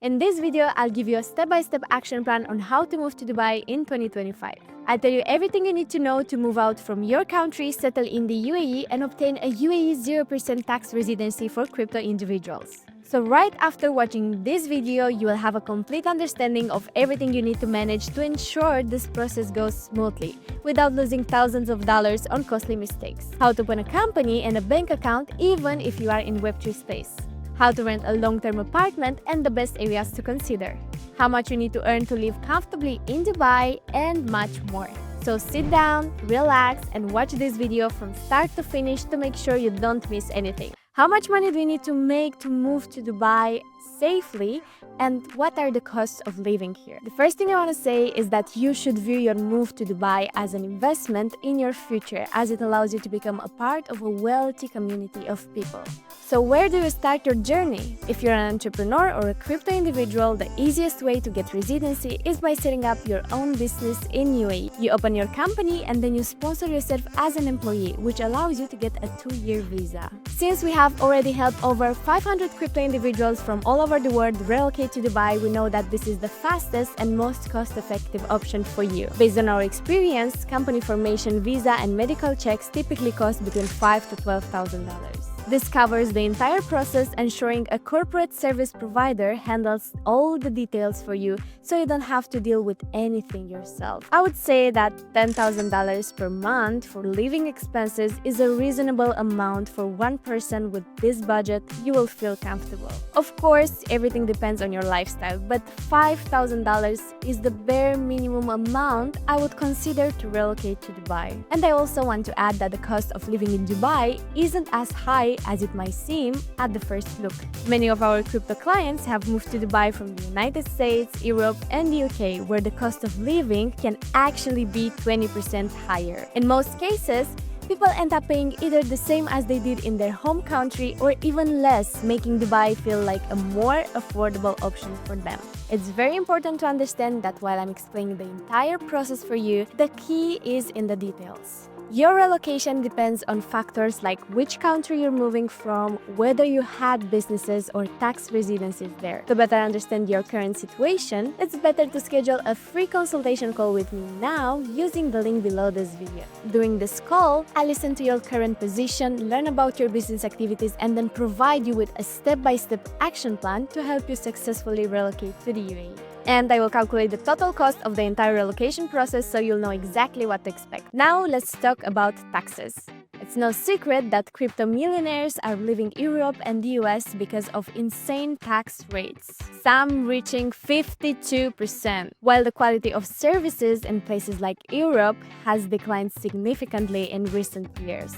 In this video, I'll give you a step-by-step action plan on how to move to Dubai in 2025. I'll tell you everything you need to know to move out from your country, settle in the UAE, and obtain a UAE 0% tax residency for crypto individuals. So right after watching this video, you will have a complete understanding of everything you need to manage to ensure this process goes smoothly, without losing thousands of dollars on costly mistakes. How to open a company and a bank account even if you are in Web3 space. How to rent a long-term apartment and the best areas to consider. How much you need to earn to live comfortably in Dubai, and much more. So sit down, relax, and watch this video from start to finish to make sure you don't miss anything. How much money do we need to make to move to Dubai safely, and what are the costs of living here? The first thing I want to say is that you should view your move to Dubai as an investment in your future, as it allows you to become a part of a wealthy community of people. So where do you start your journey? If you're an entrepreneur or a crypto individual, the easiest way to get residency is by setting up your own business in UAE. You open your company and then you sponsor yourself as an employee, which allows you to get a 2-year visa. Since we have already helped over 500 crypto individuals from all over the world relocate to Dubai, we know that this is the fastest and most cost-effective option for you. Based on our experience, company formation, visa, and medical checks typically cost between $5,000 to $12,000. This covers the entire process, ensuring a corporate service provider handles all the details for you, so you don't have to deal with anything yourself. I would say that $10,000 per month for living expenses is a reasonable amount for one person. With this budget, you will feel comfortable. Of course, everything depends on your lifestyle, but $5,000 is the bare minimum amount I would consider to relocate to Dubai. And I also want to add that the cost of living in Dubai isn't as high as it might seem at the first look. Many of our crypto clients have moved to Dubai from the United States, Europe, and the UK, where the cost of living can actually be 20% higher. In most cases, people end up paying either the same as they did in their home country or even less, making Dubai feel like a more affordable option for them. It's very important to understand that while I'm explaining the entire process for you, the key is in the details. Your relocation depends on factors like which country you're moving from, whether you had businesses or tax residencies there. To better understand your current situation, it's better to schedule a free consultation call with me now using the link below this video. During this call, I'll listen to your current position, learn about your business activities, and then provide you with a step-by-step action plan to help you successfully relocate to the UAE. And I will calculate the total cost of the entire relocation process so you'll know exactly what to expect. Now let's talk about taxes. It's no secret that crypto millionaires are leaving Europe and the US because of insane tax rates, some reaching 52%, while the quality of services in places like Europe has declined significantly in recent years.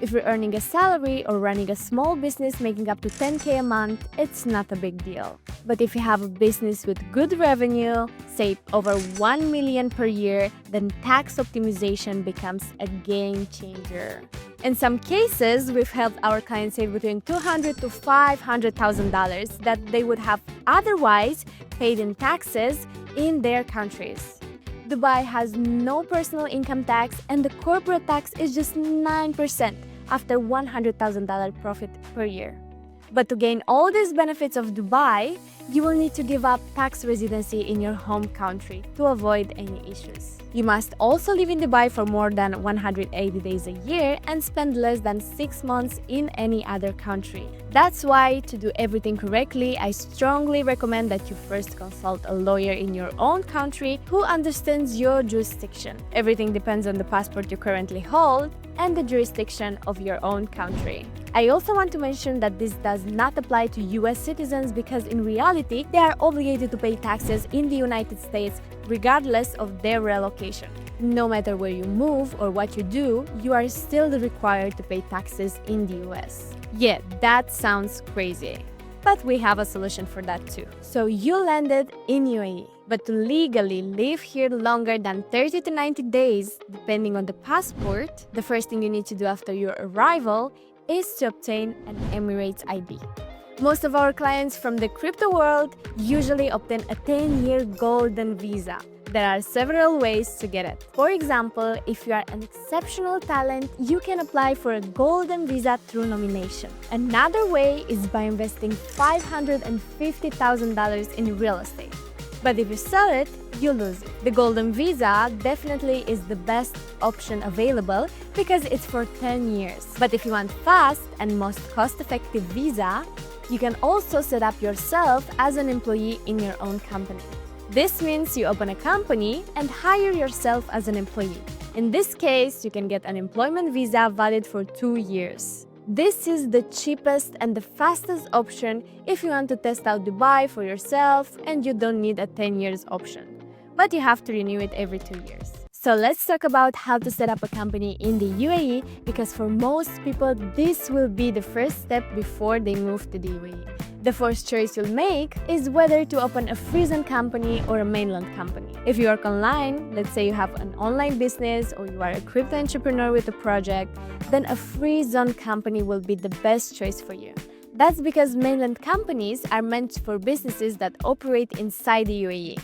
If you're earning a salary or running a small business making up to $10K a month, it's not a big deal. But if you have a business with good revenue, say over $1 million per year, then tax optimization becomes a game changer. In some cases, we've helped our clients save between $200,000 to $500,000 that they would have otherwise paid in taxes in their countries. Dubai has no personal income tax, and the corporate tax is just 9% after $100,000 profit per year. But to gain all these benefits of Dubai, you will need to give up tax residency in your home country to avoid any issues. You must also live in Dubai for more than 180 days a year and spend less than 6 months in any other country. That's why, to do everything correctly, I strongly recommend that you first consult a lawyer in your own country who understands your jurisdiction. Everything depends on the passport you currently hold and the jurisdiction of your own country. I also want to mention that this does not apply to US citizens because in reality, they are obligated to pay taxes in the United States regardless of their relocation. No matter where you move or what you do, you are still required to pay taxes in the US. Yeah, that sounds crazy. But we have a solution for that too. So you landed in UAE. But to legally live here longer than 30 to 90 days, depending on the passport, the first thing you need to do after your arrival is to obtain an Emirates ID. Most of our clients from the crypto world usually obtain a 10-year golden visa. There are several ways to get it. For example, if you are an exceptional talent, you can apply for a golden visa through nomination. Another way is by investing $550,000 in real estate. But if you sell it, you lose it. The golden visa definitely is the best option available because it's for 10 years. But if you want fast and most cost-effective visa, you can also set up yourself as an employee in your own company. This means you open a company and hire yourself as an employee. In this case, you can get an employment visa valid for 2 years. This is the cheapest and the fastest option if you want to test out Dubai for yourself and you don't need a 10 years option. But you have to renew it every 2 years. So let's talk about how to set up a company in the UAE, because for most people, this will be the first step before they move to the UAE. The first choice you'll make is whether to open a free zone company or a mainland company. If you work online, let's say you have an online business or you are a crypto entrepreneur with a project, then a free zone company will be the best choice for you. That's because mainland companies are meant for businesses that operate inside the UAE,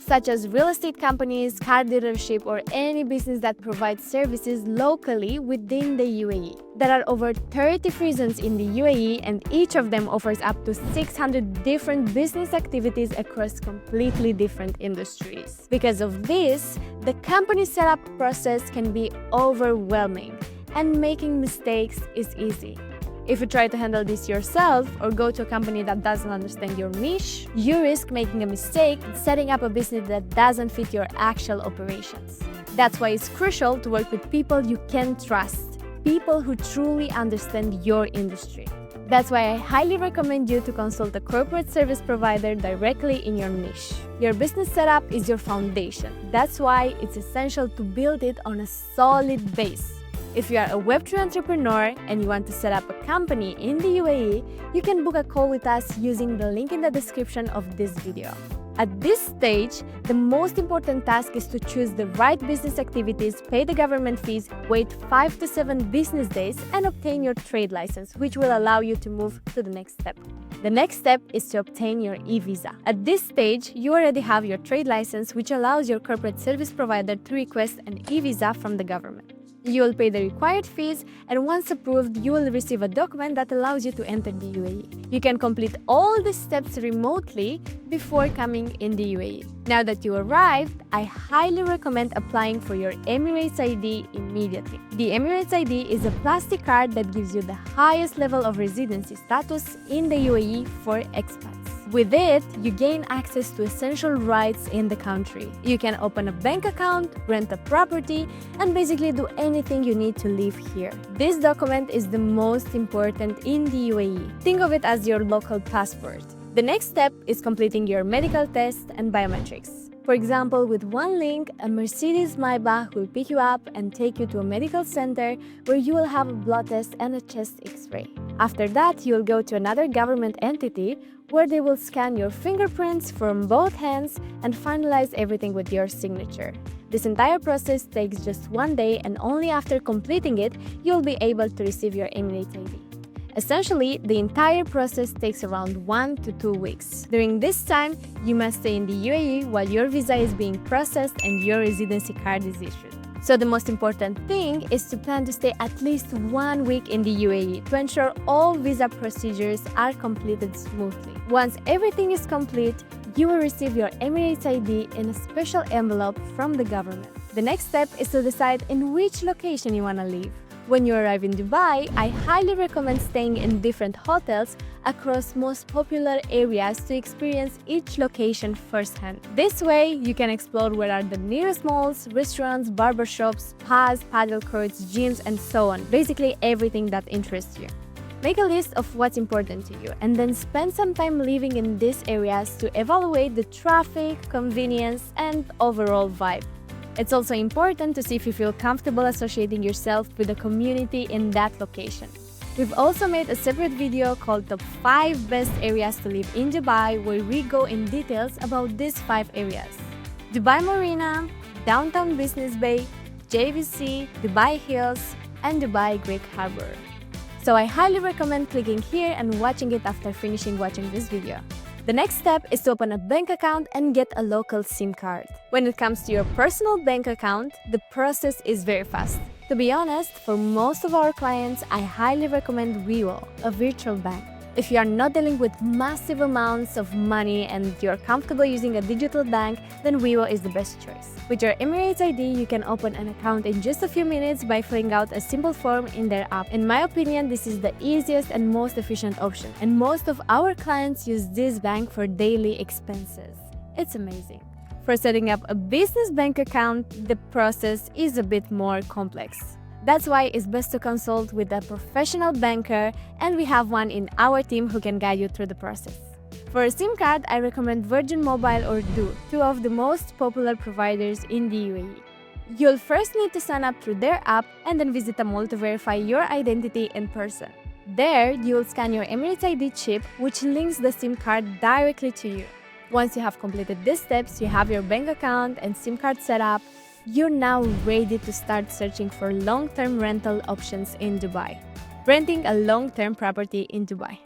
such as real estate companies, car dealership, or any business that provides services locally within the UAE. There are over 30 free zones in the UAE, and each of them offers up to 600 different business activities across completely different industries. Because of this, the company setup process can be overwhelming, and making mistakes is easy. If you try to handle this yourself or go to a company that doesn't understand your niche, you risk making a mistake and setting up a business that doesn't fit your actual operations. That's why it's crucial to work with people you can trust, people who truly understand your industry. That's why I highly recommend you to consult a corporate service provider directly in your niche. Your business setup is your foundation. That's why it's essential to build it on a solid base. If you are a Web3 entrepreneur and you want to set up a company in the UAE, you can book a call with us using the link in the description of this video. At this stage, the most important task is to choose the right business activities, pay the government fees, wait 5 to 7 business days, and obtain your trade license, which will allow you to move to the next step. The next step is to obtain your e-visa. At this stage, you already have your trade license, which allows your corporate service provider to request an e-visa from the government. You will pay the required fees, and once approved, you will receive a document that allows you to enter the UAE. You can complete all the steps remotely before coming in the UAE. Now that you arrived, I highly recommend applying for your Emirates ID immediately. The Emirates ID is a plastic card that gives you the highest level of residency status in the UAE for expats. With it, you gain access to essential rights in the country. You can open a bank account, rent a property, and basically do anything you need to live here. This document is the most important in the UAE. Think of it as your local passport. The next step is completing your medical test and biometrics. For example, with one link, a Mercedes Maybach will pick you up and take you to a medical center where you will have a blood test and a chest X-ray. After that, you'll go to another government entity where they will scan your fingerprints from both hands and finalize everything with your signature. This entire process takes just 1 day, and only after completing it, you'll be able to receive your Emirates ID. Essentially, the entire process takes around 1 to 2 weeks. During this time, you must stay in the UAE while your visa is being processed and your residency card is issued. So the most important thing is to plan to stay at least 1 week in the UAE to ensure all visa procedures are completed smoothly. Once everything is complete, you will receive your Emirates ID in a special envelope from the government. The next step is to decide in which location you want to live. When you arrive in Dubai, I highly recommend staying in different hotels across most popular areas to experience each location firsthand. This way, you can explore where are the nearest malls, restaurants, barbershops, spas, paddle courts, gyms, and so on. Basically, everything that interests you. Make a list of what's important to you and then spend some time living in these areas to evaluate the traffic, convenience, and overall vibe. It's also important to see if you feel comfortable associating yourself with the community in that location. We've also made a separate video called Top 5 Best Areas to Live in Dubai, where we go in details about these 5 areas: Dubai Marina, Downtown Business Bay, JVC, Dubai Hills, and Dubai Greek Harbor. So I highly recommend clicking here and watching it after finishing watching this video. The next step is to open a bank account and get a local SIM card. When it comes to your personal bank account, the process is very fast. To be honest, for most of our clients, I highly recommend Revo, a virtual bank. If you are not dealing with massive amounts of money and you're comfortable using a digital bank, then Revo is the best choice. With your Emirates ID, you can open an account in just a few minutes by filling out a simple form in their app. In my opinion, this is the easiest and most efficient option, and most of our clients use this bank for daily expenses. It's amazing. For setting up a business bank account, the process is a bit more complex. That's why it's best to consult with a professional banker, and we have one in our team who can guide you through the process. For a SIM card, I recommend Virgin Mobile or Du, two of the most popular providers in the UAE. You'll first need to sign up through their app and then visit a mall to verify your identity in person. There, you'll scan your Emirates ID chip, which links the SIM card directly to you. Once you have completed these steps, you have your bank account and SIM card set up. You're now ready to start searching for long-term rental options in Dubai. Renting a long-term property in Dubai.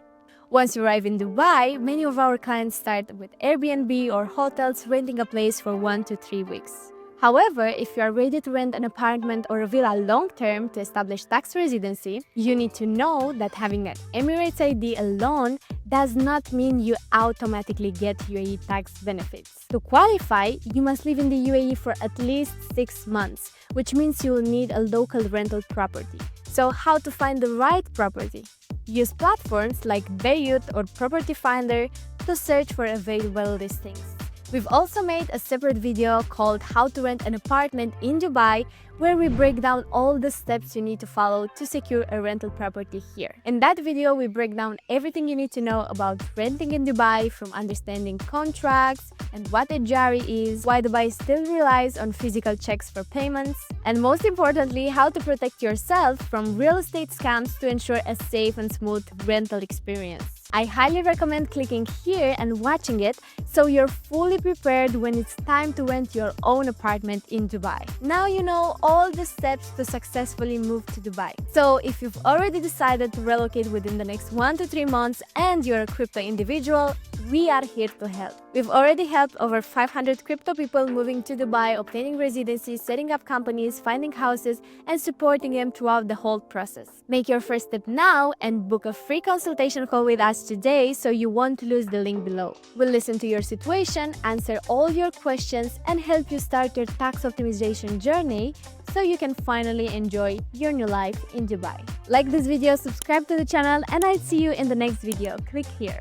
Once you arrive in Dubai, many of our clients start with Airbnb or hotels, renting a place for 1 to 3 weeks. However, if you are ready to rent an apartment or a villa long-term to establish tax residency, you need to know that having an Emirates ID alone does not mean you automatically get UAE tax benefits. To qualify, you must live in the UAE for at least 6 months, which means you will need a local rental property. So how to find the right property? Use platforms like Bayut or Property Finder to search for available listings. We've also made a separate video called How to Rent an Apartment in Dubai, where we break down all the steps you need to follow to secure a rental property here. In that video, we break down everything you need to know about renting in Dubai, from understanding contracts and what a jari is, why Dubai still relies on physical checks for payments, and most importantly, how to protect yourself from real estate scams to ensure a safe and smooth rental experience. I highly recommend clicking here and watching it so you're fully prepared when it's time to rent your own apartment in Dubai. Now you know all the steps to successfully move to Dubai. So if you've already decided to relocate within the next 1 to 3 months and you're a crypto individual, we are here to help. We've already helped over 500 crypto people moving to Dubai, obtaining residency, setting up companies, finding houses, and supporting them throughout the whole process. Make your first step now and book a free consultation call with us today so you won't lose the link below. We'll listen to your situation, answer all your questions, and help you start your tax optimization journey so you can finally enjoy your new life in Dubai. Like this video, subscribe to the channel, and I'll see you in the next video. Click here.